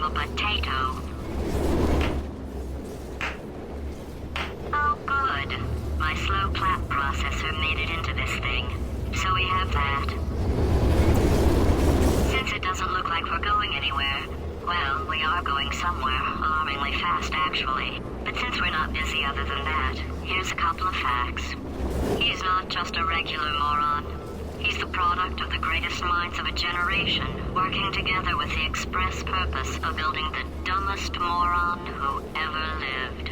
a potato. Oh, good. My slow clap processor made it into this thing. So we have that. Since it doesn't look like we're going anywhere, well, we are going somewhere, alarmingly fast actually. But since we're not busy other than that, here's a couple of facts. He's not just a regular moron. He's the product of the greatest minds of a generation, working together with the express purpose of building the dumbest moron who ever lived.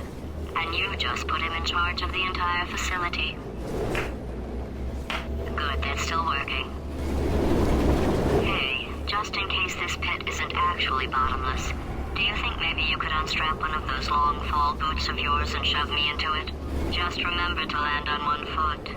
And you just put him in charge of the entire facility. Good, that's still working. Hey, just in case this pit isn't actually bottomless, do you think maybe you could unstrap one of those long fall boots of yours and shove me into it? Just remember to land on one foot.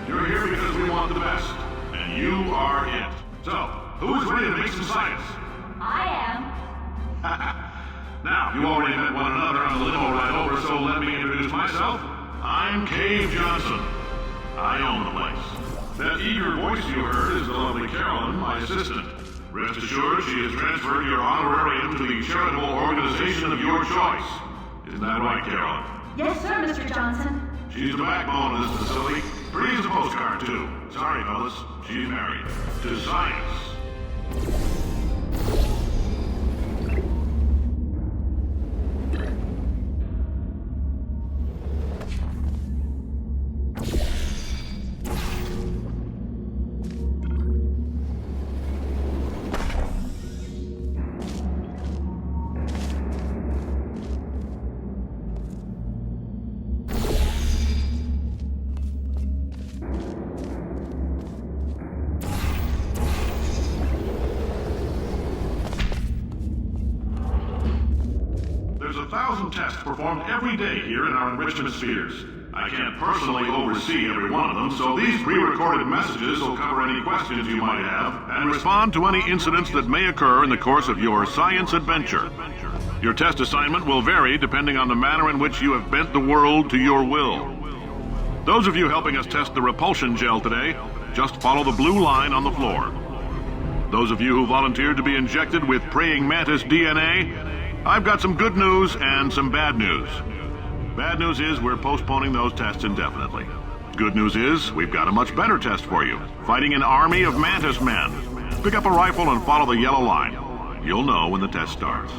You're here because we want the best, and you are it. So, who's ready to make some science? I am. Now, you already met one another on the limo ride over, so let me introduce myself. I'm Cave Johnson. I own the place. That eager voice you heard is the lovely Carolyn, my assistant. Rest assured, she has transferred your honorarium to the charitable organization of your choice. Isn't that right, Carolyn? Yes, sir, Mr. Johnson. She's the backbone of this facility. Pretty as a postcard, too. Sorry, fellas. She's married. To science. There's 1,000 tests performed every day here in our enrichment spheres. I can't personally oversee every one of them, so these pre-recorded messages will cover any questions you might have and respond to any incidents that may occur in the course of your science adventure. Your test assignment will vary depending on the manner in which you have bent the world to your will. Those of you helping us test the repulsion gel today, just follow the blue line on the floor. Those of you who volunteered to be injected with praying mantis DNA, I've got some good news and some bad news. Bad news is we're postponing those tests indefinitely. Good news is we've got a much better test for you. Fighting an army of mantis men. Pick up a rifle and follow the yellow line. You'll know when the test starts.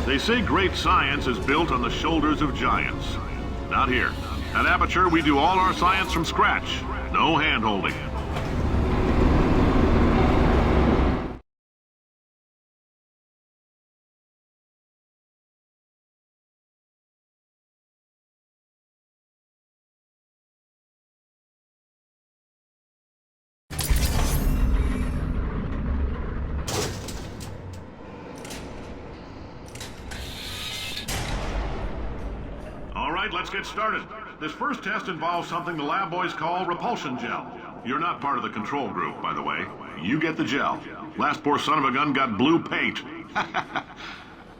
They say great science is built on the shoulders of giants. Not here. At Aperture, we do all our science from scratch. No hand-holding. Let's get started. This first test involves something the lab boys call repulsion gel. You're not part of the control group, by the way. You get the gel. Last poor son of a gun got blue paint.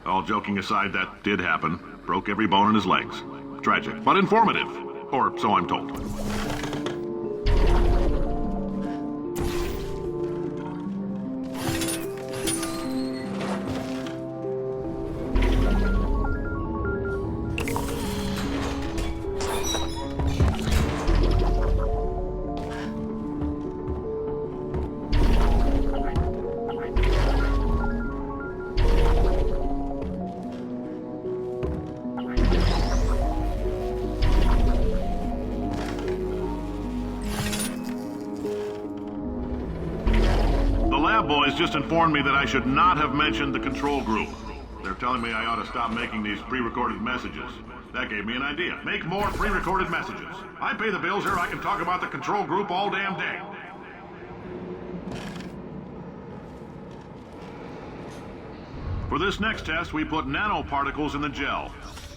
All joking aside, that did happen. Broke every bone in his legs. Tragic, but informative. Or so I'm told. Boys just informed me that I should not have mentioned the control group. They're telling me I ought to stop making these pre-recorded messages. That gave me an idea. Make more pre-recorded messages. I pay the bills here, I can talk about the control group all damn day. For this next test, we put nanoparticles in the gel.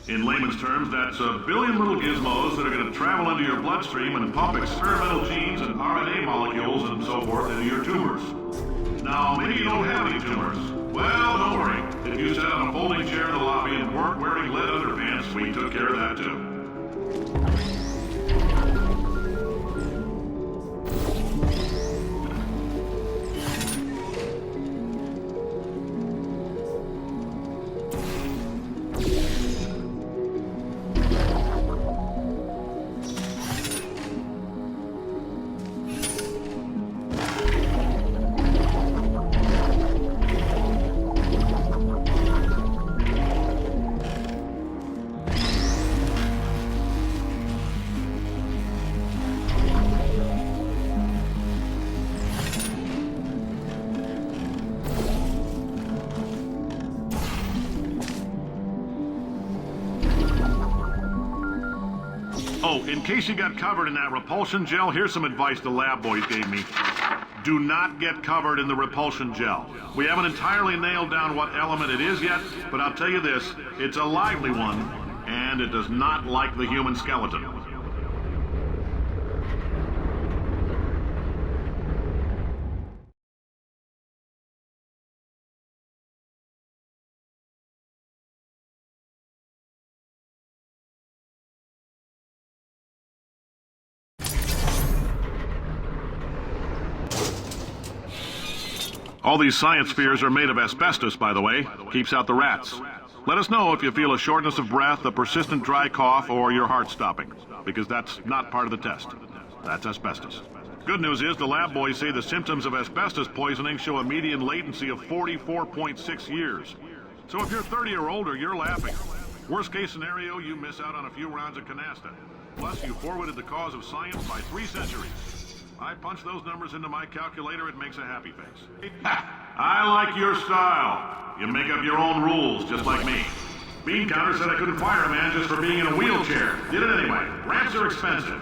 In layman's terms, that's a billion little gizmos that are going to travel into your bloodstream and pump experimental genes and RNA molecules and so forth into your tumors. Now, maybe you don't have any tumors. Well, don't worry. If you sat on a folding chair in the lobby and weren't wearing lead underpants, we took care of that too. in case you got covered in that repulsion gel, here's some advice the lab boys gave me. Do not get covered in the repulsion gel. We haven't entirely nailed down what element it is yet, but I'll tell you this, it's a lively one, and it does not like the human skeleton. All these science spheres are made of asbestos, by the way. Keeps out the rats. Let us know if you feel a shortness of breath, a persistent dry cough, or your heart stopping, because that's not part of the test. That's asbestos. Good news is the lab boys say the symptoms of asbestos poisoning show a median latency of 44.6 years. So if you're 30 or older, you're laughing. Worst case scenario, you miss out on a few rounds of canasta. Plus, you forwarded the cause of science by 3 centuries. I punch those numbers into my calculator, it makes a happy face. I like your style. You make up your own rules, just like me. Bean Counter said I couldn't fire a man just for being in a wheelchair. Did it anyway. Ramps are expensive.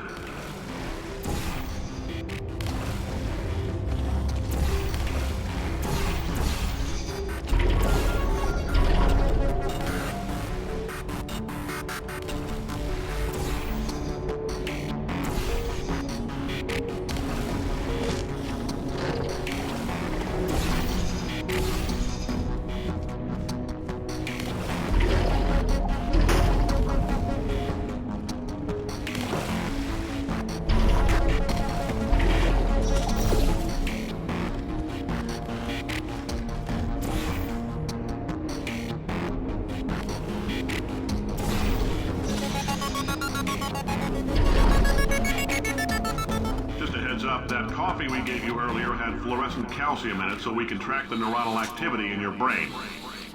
That coffee we gave you earlier had fluorescent calcium in it so we can track the neuronal activity in your brain.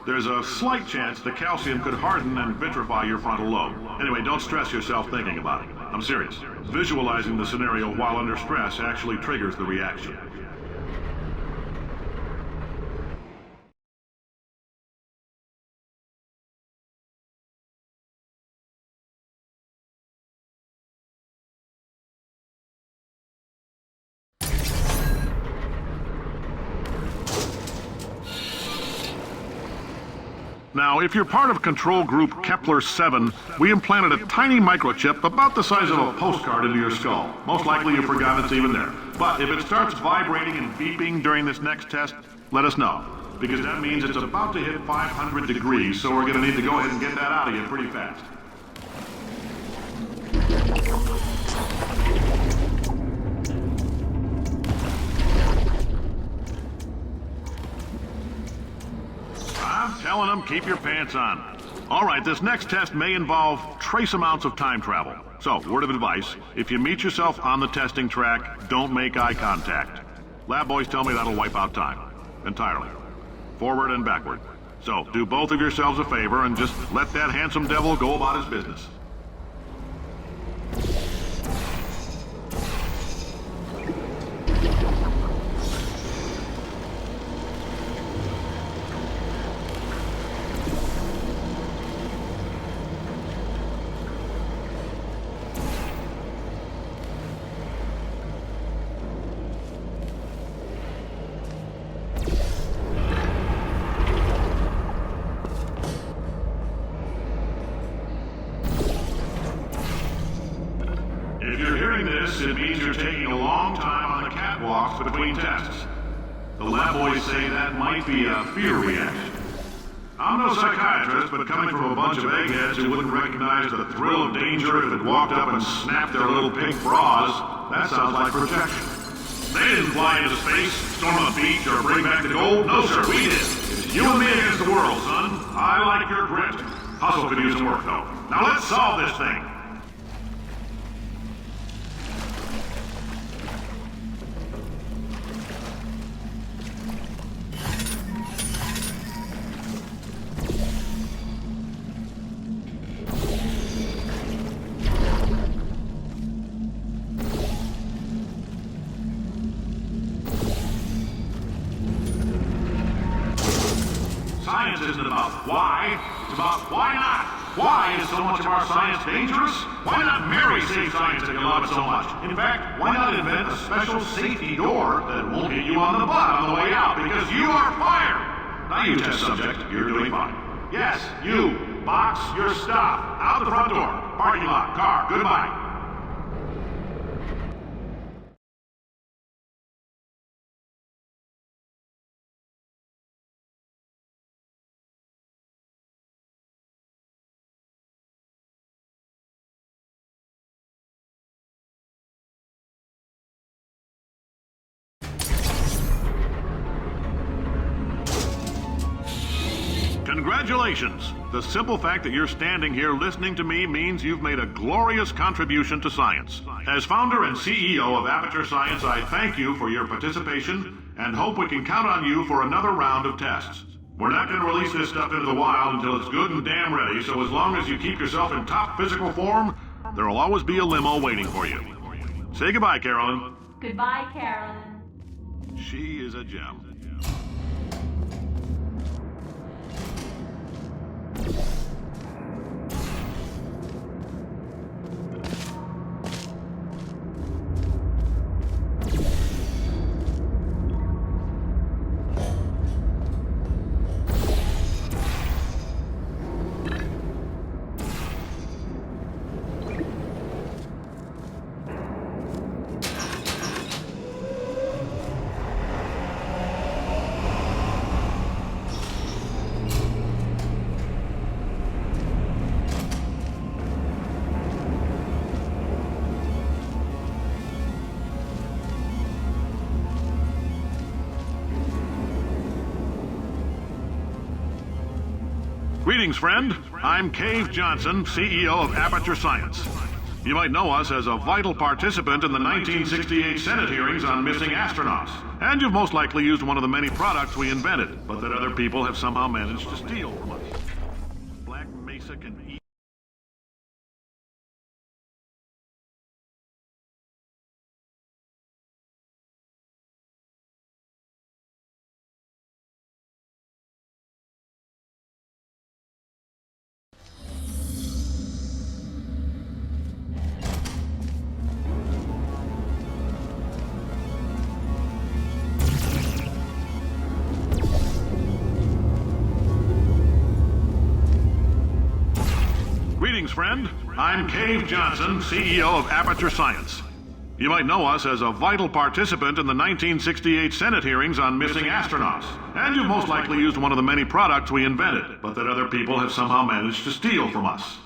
There's a slight chance the calcium could harden and vitrify your frontal lobe. Anyway, don't stress yourself thinking about it. I'm serious. Visualizing the scenario while under stress actually triggers the reaction. Now, if you're part of control group Kepler-7, we implanted a tiny microchip about the size of a postcard into your skull. Most likely you forgot it's even there. But if it starts vibrating and beeping during this next test, let us know. Because that means it's about to hit 500 degrees, so we're going to need to go ahead and get that out of you pretty fast. I'm telling them, keep your pants on. All right, this next test may involve trace amounts of time travel. So, word of advice, if you meet yourself on the testing track, don't make eye contact. Lab boys tell me that'll wipe out time. Entirely. Forward and backward. So, do both of yourselves a favor and just let that handsome devil go about his business. It means you're taking a long time on the catwalks between tests. The lab boys say that might be a fear reaction. I'm no psychiatrist, but coming from a bunch of eggheads who wouldn't recognize the thrill of danger if it walked up and snapped their little pink bras, that sounds like projection. They didn't fly into space, storm a beach, or bring back the gold. No, sir, we did. It's you and me against the world, son. I like your grit. Hustle could use some work, though. Now let's solve this thing. Science isn't about why, it's about why not. Why is so much of our science dangerous? Why not marry safe science if you love it so much? In fact, why not invent a special safety door that won't hit you on the butt on the way out because you are fired? Now you test subject, you're doing fine. Yes, you. Box your stuff. Out the front door. Parking lot. Car. Goodbye. Congratulations! The simple fact that you're standing here listening to me means you've made a glorious contribution to science. As founder and CEO of Aperture Science, I thank you for your participation and hope we can count on you for another round of tests. We're not going to release this stuff into the wild until it's good and damn ready, so as long as you keep yourself in top physical form, there'll always be a limo waiting for you. Say goodbye, Carolyn. Goodbye, Carolyn. She is a gem. Greetings, friend. I'm Cave Johnson, CEO of Aperture Science. You might know us as a vital participant in the 1968 Senate hearings on missing astronauts. And you've most likely used one of the many products we invented, but that other people have somehow managed to steal from us. Black Mesa can eat. Greetings, friend. I'm Cave Johnson, CEO of Aperture Science. You might know us as a vital participant in the 1968 Senate hearings on missing astronauts. And you've most likely used one of the many products we invented, but that other people have somehow managed to steal from us.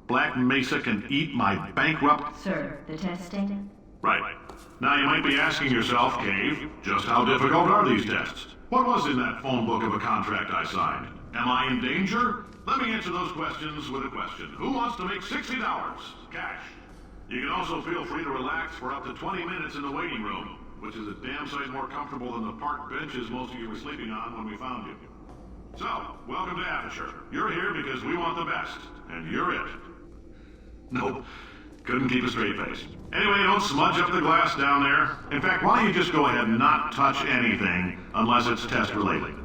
Black Mesa can eat my bankrupt... Sir, the testing? Right. Now you might be asking yourself, Cave, just how difficult are these tests? What was in that phone book of a contract I signed? Am I in danger? Let me answer those questions with a question. Who wants to make $60? Cash. You can also feel free to relax for up to 20 minutes in the waiting room, which is a damn sight more comfortable than the park benches most of you were sleeping on when we found you. So, welcome to Aperture. You're here because we want the best, and you're it. Nope. Couldn't keep a straight face. Anyway, don't smudge up the glass down there. In fact, why don't you just go ahead and not touch anything unless it's test related?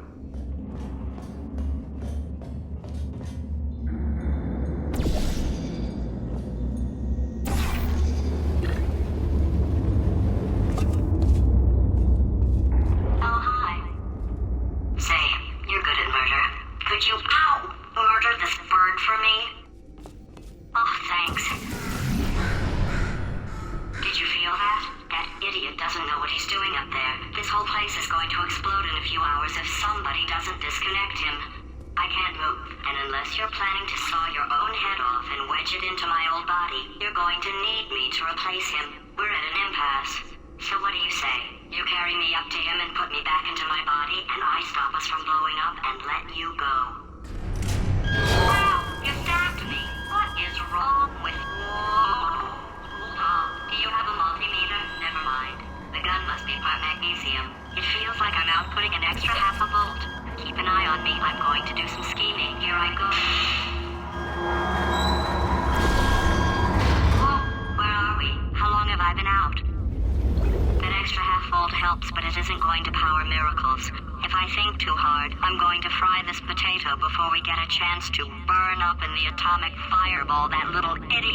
But it isn't going to power miracles. If If I think too hard, I'm going to fry this potato before we get a chance to burn up in the atomic fireball that little idiot